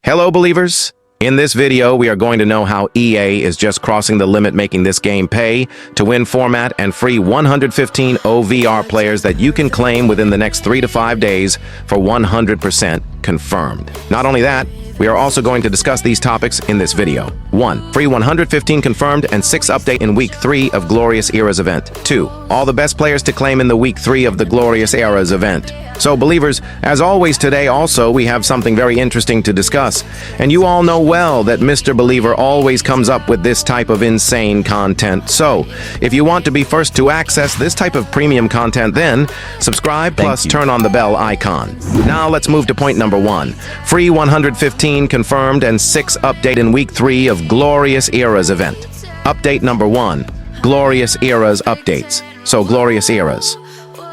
Hello, believers! In this video, we are going to know how EA is just crossing the limit, making this game pay to win format and free 115 OVR players that you can claim within the next 3 to 5 days for 100% confirmed. Not only that, we are also going to discuss these topics in this video. 1. Free 115 confirmed and 6 update in Week 3 of Glorious Eras event. 2. All the best players to claim in the Week 3 of the Glorious Eras event. So believers, as always today also we have something very interesting to discuss. And you all know well that Mr. Believer always comes up with this type of insane content. So, if you want to be first to access this type of premium content, then subscribe plus turn on the bell icon. Now let's move to point number 1. Free 115 confirmed and 6 update in Week 3 of Glorious Eras event. Update number 1. Glorious Eras updates. So Glorious Eras.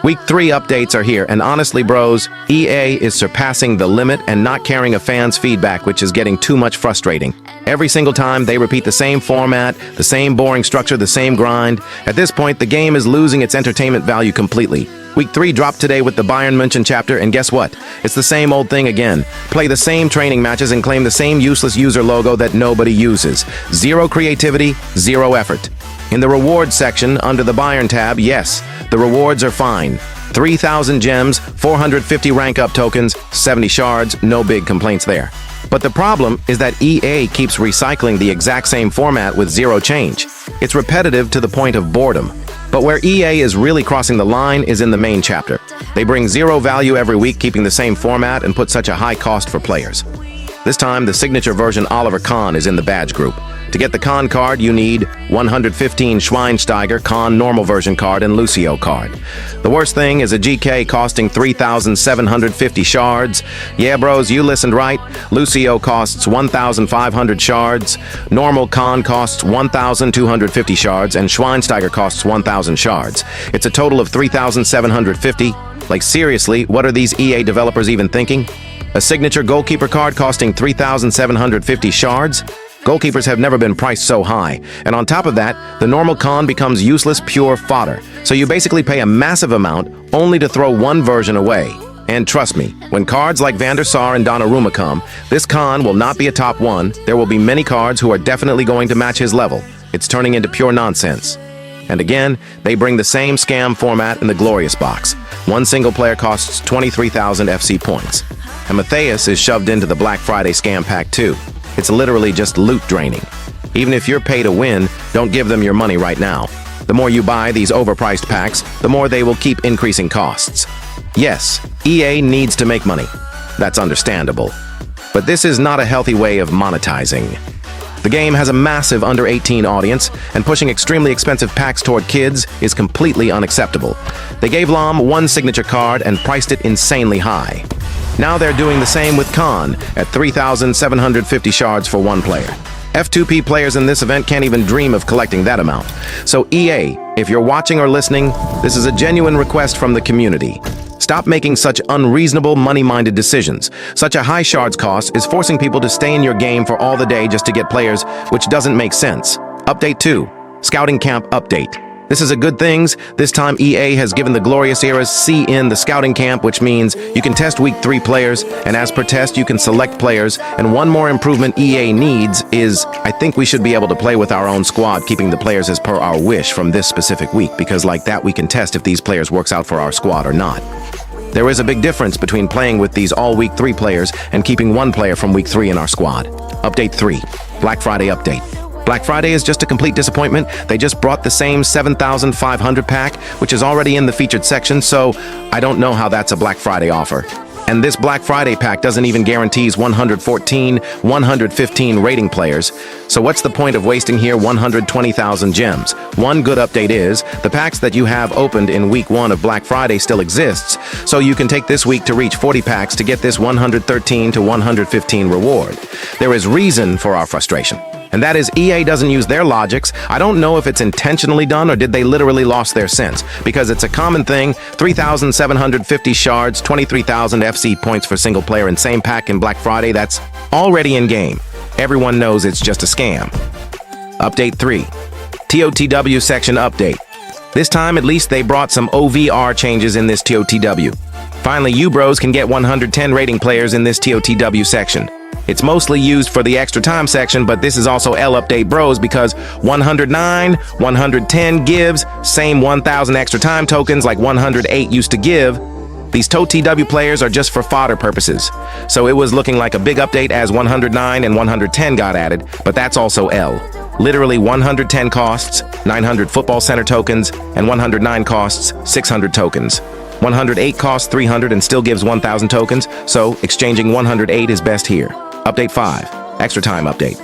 Week 3 updates are here, and honestly, bros, EA is surpassing the limit and not caring a fan's feedback, which is getting too much frustrating. Every single time, they repeat the same format, the same boring structure, the same grind. At this point, the game is losing its entertainment value completely. Week 3 dropped today with the Bayern München chapter, and guess what? It's the same old thing again. Play the same training matches and claim the same useless user logo that nobody uses. Zero creativity, zero effort. In the rewards section, under the Bayern tab, yes, the rewards are fine. 3,000 gems, 450 rank-up tokens, 70 shards, no big complaints there. But the problem is that EA keeps recycling the exact same format with zero change. It's repetitive to the point of boredom. But where EA is really crossing the line is in the main chapter. They bring zero value every week, keeping the same format and put such a high cost for players. This time, the signature version Oliver Kahn is in the badge group. To get the Kahn card, you need 115 Schweinsteiger Kahn normal version card and Lucio card. The worst thing is a GK costing 3,750 shards. Yeah, bros, you listened right. Lucio costs 1,500 shards. Normal Kahn costs 1,250 shards, and Schweinsteiger costs 1,000 shards. It's a total of 3,750. Like, seriously, what are these EA developers even thinking? A signature goalkeeper card costing 3,750 shards? Goalkeepers have never been priced so high, and on top of that, the normal Kahn becomes useless pure fodder. So you basically pay a massive amount only to throw one version away. And trust me, when cards like Van der Sar and Donnarumma come, this Kahn will not be a top 1. There will be many cards who are definitely going to match his level. It's turning into pure nonsense. And again, they bring the same scam format in the Glorious box. One single player costs 23,000 FC points. And Matthias is shoved into the Black Friday scam pack too. It's literally just loot draining. Even if you're pay to win, don't give them your money right now. The more you buy these overpriced packs, the more they will keep increasing costs. Yes, EA needs to make money. That's understandable. But this is not a healthy way of monetizing. The game has a massive under 18 audience, and pushing extremely expensive packs toward kids is completely unacceptable. They gave LOM one signature card and priced it insanely high. Now they're doing the same with Kahn at 3,750 shards for one player. F2P players in this event can't even dream of collecting that amount. So EA, if you're watching or listening, this is a genuine request from the community. Stop making such unreasonable, money-minded decisions. Such a high shards cost is forcing people to stay in your game for all the day just to get players, which doesn't make sense. Update 2. Scouting Camp Update. This is a good thing. This time EA has given the Glorious Eras C in the Scouting Camp, which means you can test Week 3 players, and as per test, you can select players. And one more improvement EA needs is, I think we should be able to play with our own squad, keeping the players as per our wish from this specific week, because like that we can test if these players works out for our squad or not. There is a big difference between playing with these all Week 3 players and keeping one player from Week 3 in our squad. Update 3. Black Friday Update. Black Friday is just a complete disappointment. They just brought the same 7,500 pack, which is already in the featured section, so I don't know how that's a Black Friday offer. And this Black Friday pack doesn't even guarantees 115 rating players. So what's the point of wasting here 120,000 gems? One good update is, the packs that you have opened in Week 1 of Black Friday still exists, so you can take this week to reach 40 packs to get this 113 to 115 reward. There is reason for our frustration. And that is EA doesn't use their logics. I don't know if it's intentionally done or did they literally lost their sense, because it's a common thing. 3,750 shards, 23,000 FC points for single player and same pack in Black Friday, that's already in game. Everyone knows it's just a scam. Update 3. TOTW section update. This time at least they brought some OVR changes in this TOTW. Finally, you bros can get 110 rating players in this TOTW section. It's mostly used for the extra time section, but this is also L update bros because 109, 110 gives, same 1,000 extra time tokens like 108 used to give. These TOTW players are just for fodder purposes. So it was looking like a big update as 109 and 110 got added, but that's also L. Literally 110 costs, 900 football center tokens, and 109 costs, 600 tokens. 108 costs 300 and still gives 1,000 tokens, so exchanging 108 is best here. Update 5, Extra Time Update.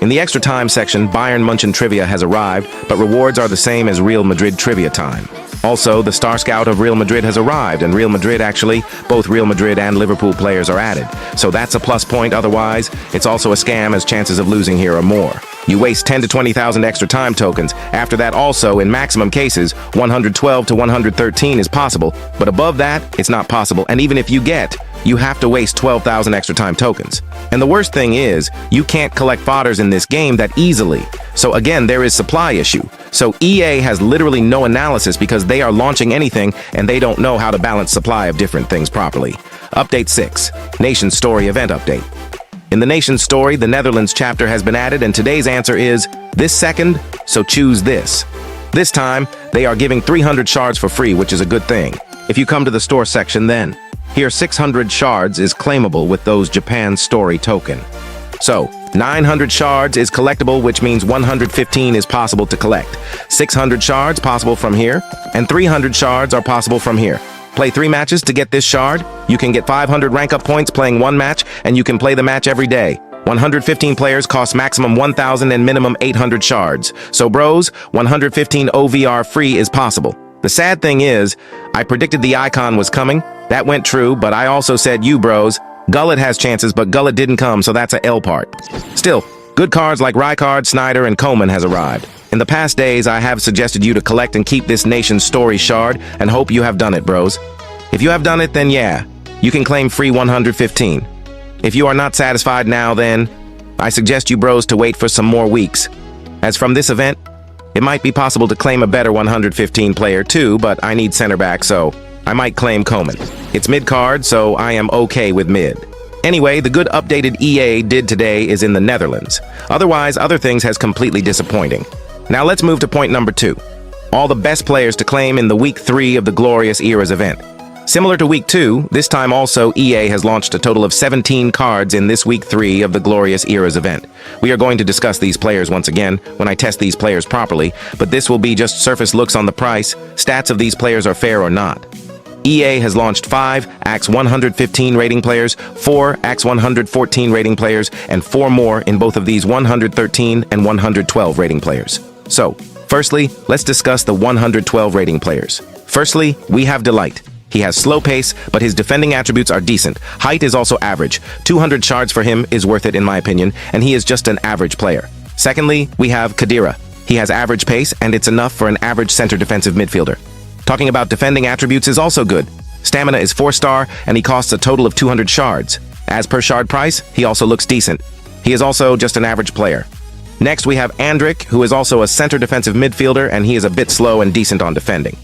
In the Extra Time section, Bayern Munchen Trivia has arrived, but rewards are the same as Real Madrid Trivia Time. Also, the Star Scout of Real Madrid has arrived, and Real Madrid actually, both Real Madrid and Liverpool players are added. So that's a plus point, otherwise, it's also a scam as chances of losing here are more. You waste 10 to 20,000 extra time tokens. After that also, in maximum cases, 112 to 113 is possible, but above that, it's not possible, and even if you get, you have to waste 12,000 extra time tokens. And the worst thing is, you can't collect fodders in this game that easily. So again, there is supply issue. So EA has literally no analysis because they are launching anything and they don't know how to balance supply of different things properly. Update 6, Nation Story Event Update. In the Nation Story, the Netherlands chapter has been added and today's answer is this second, so choose this. This time, they are giving 300 shards for free, which is a good thing. If you come to the store section then, here 600 shards is claimable with those Japan Story token. So, 900 shards is collectible, which means 115 is possible to collect. 600 shards possible from here, and 300 shards are possible from here. Play 3 matches to get this shard. You can get 500 rank up points playing 1 match, and you can play the match every day. 115 players cost maximum 1,000 and minimum 800 shards. So bros, 115 OVR free is possible. The sad thing is, I predicted the icon was coming. That went true, but I also said you bros, Gullet has chances, but Gullet didn't come, so that's a L part. Still, good cards like Rijkaard, Snyder, and Coleman has arrived. In the past days, I have suggested you to collect and keep this Nation Story shard, and hope you have done it, bros. If you have done it, then yeah, you can claim free 115. If you are not satisfied now, then I suggest you bros to wait for some more weeks. As from this event, it might be possible to claim a better 115 player too, but I need center back, so I might claim Coleman. It's mid card, so I am okay with mid. Anyway, the good updated EA did today is in the Netherlands. Otherwise, other things has completely disappointing. Now let's move to point number 2. All the best players to claim in the Week 3 of the Glorious Eras event. Similar to Week 2, this time also EA has launched a total of 17 cards in this Week 3 of the Glorious Eras event. We are going to discuss these players once again when I test these players properly, but this will be just surface looks on the price, stats of these players are fair or not. EA has launched 5 AX 115 rating players, 4 AX 114 rating players, and 4 more in both of these 113 and 112 rating players. So, firstly, let's discuss the 112 rating players. Firstly, we have Delight. He has slow pace, but his defending attributes are decent. Height is also average. 200 shards for him is worth it in my opinion, and he is just an average player. Secondly, we have Khedira. He has average pace, and it's enough for an average center defensive midfielder. Talking about defending attributes is also good. Stamina is 4-star, and he costs a total of 200 shards. As per shard price, he also looks decent. He is also just an average player. Next, we have Andrik, who is also a center defensive midfielder, and he is a bit slow and decent on defending.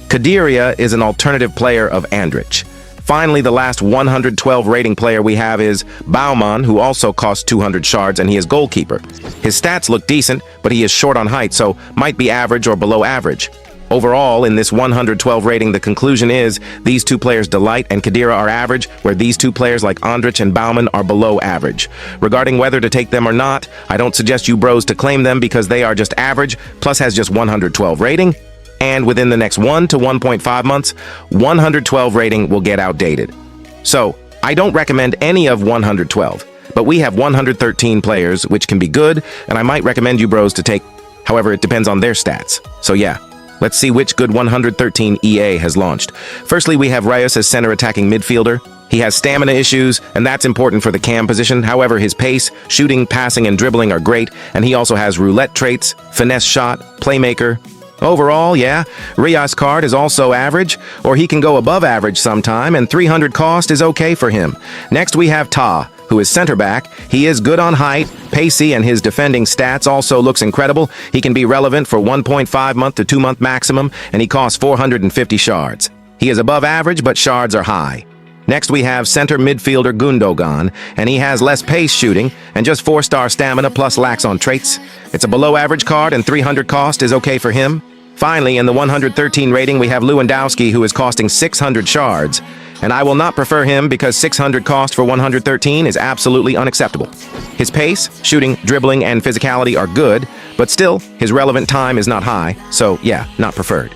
Khedira is an alternative player of Andrich. Finally, the last 112 rating player we have is Baumann, who also costs 200 shards, and he is goalkeeper. His stats look decent, but he is short on height, so might be average or below average. Overall, in this 112 rating, the conclusion is these 2 players, Delight and Khedira, are average, where these 2 players like Andrich and Baumann are below average. Regarding whether to take them or not, I don't suggest you bros to claim them because they are just average, plus has just 112 rating. And within the next 1 to 1.5 months, 112 rating will get outdated. So, I don't recommend any of 112, but we have 113 players, which can be good, and I might recommend you bros to take. However, it depends on their stats. So yeah, let's see which good 113 EA has launched. Firstly, we have Reyes as center attacking midfielder. He has stamina issues, and that's important for the cam position. However, his pace, shooting, passing, and dribbling are great, and he also has roulette traits, finesse shot, playmaker. Overall, yeah, Reyes card is also average, or he can go above average sometime, and 300 cost is okay for him. Next we have Ta, who is center back. He is good on height, pacey, and his defending stats also looks incredible. He can be relevant for 1.5 month to 2 month maximum, and he costs 450 shards. He is above average, but shards are high. Next we have center midfielder Gundogan, and he has less pace shooting and just 4-star stamina plus lacks on traits. It's a below average card and 300 cost is okay for him. Finally, in the 113 rating, we have Lewandowski, who is costing 600 shards, and I will not prefer him because 600 cost for 113 is absolutely unacceptable. His pace, shooting, dribbling, and physicality are good, but still, his relevant time is not high, so yeah, not preferred.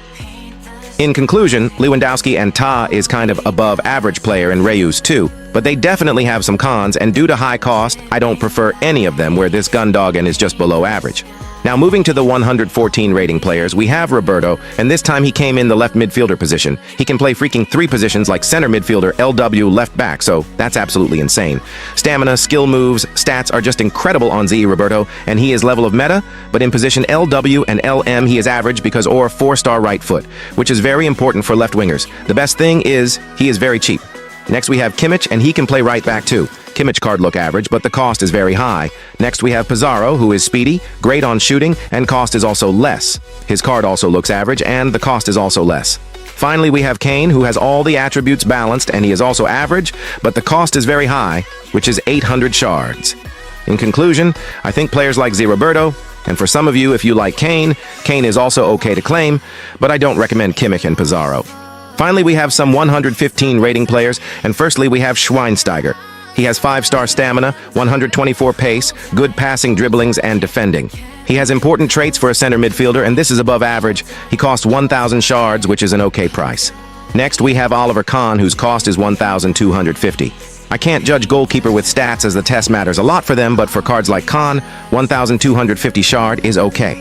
In conclusion, Lewandowski and Ta is kind of above average player in Reus too, but they definitely have some cons, and due to high cost, I don't prefer any of them, where this Gundogan is just below average. Now moving to the 114 rating players, we have Roberto, and this time he came in the left midfielder position. He can play freaking 3 positions like center midfielder, LW, left back, so that's absolutely insane. Stamina, skill moves, stats are just incredible on ZE Roberto, and he is level of meta, but in position LW and LM he is average because or 4-star right foot, which is very important for left wingers. The best thing is, he is very cheap. Next we have Kimmich, and he can play right back too. Kimmich card look average, but the cost is very high. Next we have Pizarro, who is speedy, great on shooting, and cost is also less. His card also looks average, and the cost is also less. Finally, we have Kane, who has all the attributes balanced, and he is also average, but the cost is very high, which is 800 shards. In conclusion, I think players like Z Roberto, and for some of you, if you like Kane, Kane is also okay to claim, but I don't recommend Kimmich and Pizarro. Finally, we have some 115 rating players, and firstly we have Schweinsteiger. He has 5-star stamina, 124 pace, good passing, dribblings, and defending. He has important traits for a center midfielder, and this is above average. He costs 1,000 shards, which is an okay price. Next, we have Oliver Kahn, whose cost is 1,250. I can't judge goalkeeper with stats as the test matters a lot for them, but for cards like Kahn, 1,250 shard is okay.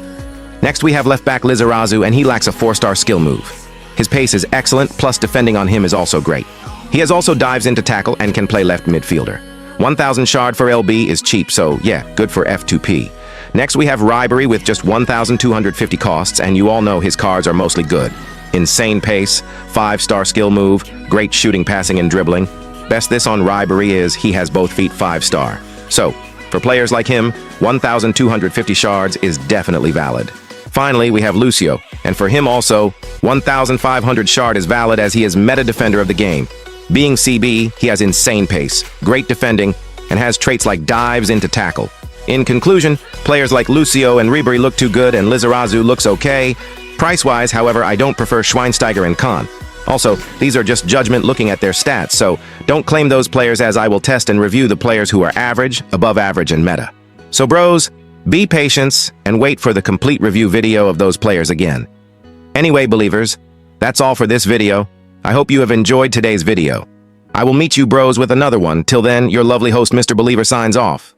Next, we have left back Lizarazu, and he lacks a 4-star skill move. His pace is excellent, plus defending on him is also great. He has also dives into tackle and can play left midfielder. 1,000 shard for LB is cheap, so yeah, good for F2P. Next we have Ribery with just 1,250 costs, and you all know his cards are mostly good. Insane pace, 5-star skill move, great shooting, passing, and dribbling. Best this on Ribery is he has both feet 5-star. So, for players like him, 1,250 shards is definitely valid. Finally, we have Lucio, and for him also, 1,500 shard is valid as he is meta defender of the game. Being CB, he has insane pace, great defending, and has traits like dives into tackle. In conclusion, players like Lucio and Ribery look too good, and Lizarazu looks okay. Price-wise, however, I don't prefer Schweinsteiger and Kahn. Also, these are just judgment looking at their stats, so don't claim those players, as I will test and review the players who are average, above average, and meta. So bros, be patient and wait for the complete review video of those players again. Anyway, believers, that's all for this video. I hope you have enjoyed today's video. I will meet you bros with another one. Till then, your lovely host Mr. Believer signs off.